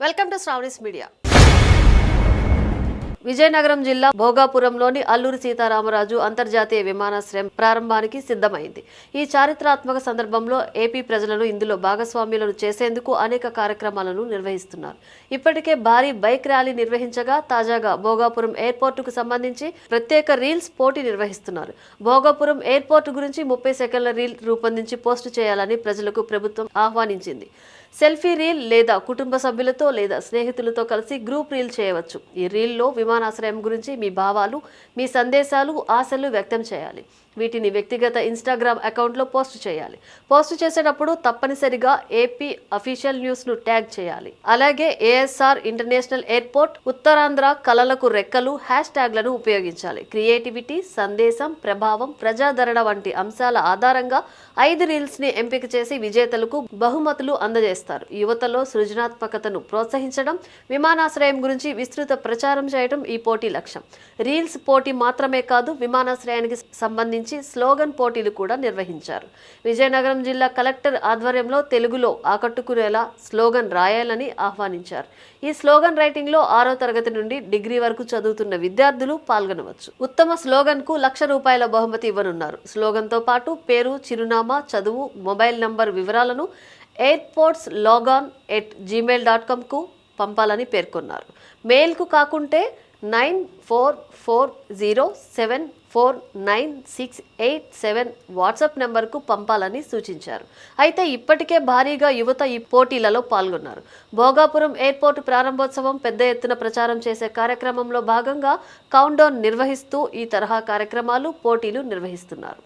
Welcome to Sravani's media. Vizianagaram జిల్లా భోగాపురంలోని అల్లూరి సీతారామరాజు అంతర్జాతీయ విమానాశ్రయం ప్రారంభానికి సిద్ధమైంది. ఈ చారిత్రాత్మక సందర్భంలో ఏపీ ప్రజలను ఇందులో భాగస్వామ్యులను చేసేందుకు అనేక కార్యక్రమాలను నిర్వహిస్తున్నారు. ఇప్పటికే భారీ బైక్ ర్యాలీ నిర్వహించగా తాజాగా భోగాపురం ఎయిర్పోర్టుకు సంబంధించి ప్రత్యేక రీల్స్ పోటీ నిర్వహిస్తున్నారు. భోగాపురం ఎయిర్పోర్టు గురించి 30 సెకండ్ల రీల్ రూపొందించి పోస్టు చేయాలని ప్రజలకు ప్రభుత్వం ఆహ్వానించింది. సెల్ఫీ రీల్ లేదా కుటుంబ సభ్యులతో లేదా స్నేహితులతో కలిసి గ్రూప్ రీల్ చేయవచ్చు. ఈ రీల్లో విమానాశ్రయం గురించి మీ భావాలు, మీ సందేశాలు, ఆశలు వ్యక్తం చేయాలి. వీటిని వ్యక్తిగత ఇన్స్టాగ్రామ్ అకౌంట్లో పోస్ట్ చేయాలి. పోస్ట్ చేసేటప్పుడు తప్పనిసరిగా ఏపీ అఫీషియల్ న్యూస్ను ట్యాగ్ చేయాలి. అలాగే ఏఎస్ఆర్ ఇంటర్నేషనల్ ఎయిర్పోర్ట్, ఉత్తరాంధ్ర కలలకు రెక్కలు హ్యాష్ ట్యాగ్లను ఉపయోగించాలి. క్రియేటివిటీ, సందేశం, ప్రభావం, ప్రజాదరణ వంటి అంశాల ఆధారంగా 5 రీల్స్ని ఎంపిక చేసి విజేతలకు బహుమతులు అందజేస్తారు. యువతలో సృజనాత్మకతను ప్రోత్సహించడం, విమానాశ్రయం గురించి విస్తృత ప్రచారం చేయడం ఈ పోటీ లక్ష్యం. రీల్స్ పోటీ మాత్రమే కాదు, విమానాశ్రయానికి సంబంధించి స్లోగన్ పోటీలు కూడా నిర్వహించారు. విజయనగరం జిల్లా కలెక్టర్ ఆధ్వర్యంలో తెలుగులో ఆకట్టుకునేలా స్లోగన్ రాయాలని ఆహ్వానించారు. ఈ స్లోగన్ రైటింగ్ లో 6వ తరగతి నుండి డిగ్రీ వరకు చదువుతున్న విద్యార్థులు పాల్గొనవచ్చు. ఉత్తమ స్లోగన్ కు ₹1,00,000 బహుమతి ఇవ్వనున్నారు. స్లోగన్ తో పాటు పేరు, చిరునామా, చదువు, మొబైల్ నంబర్ వివరాలను airportslogan@gmail.com కు పంపాలని పేర్కొన్నారు. మెయిల్కు కాకుంటే 9440749687 వాట్సాప్ నెంబర్కు పంపాలని సూచించారు. అయితే ఇప్పటికే భారీగా యువత ఈ పోటీలలో పాల్గొన్నారు. భోగాపురం ఎయిర్పోర్టు ప్రారంభోత్సవం, పెద్ద ఎత్తున ప్రచారం చేసే కార్యక్రమంలో భాగంగా కౌంట్డౌన్ నిర్వహిస్తూ ఈ తరహా కార్యక్రమాలు, పోటీలు నిర్వహిస్తున్నారు.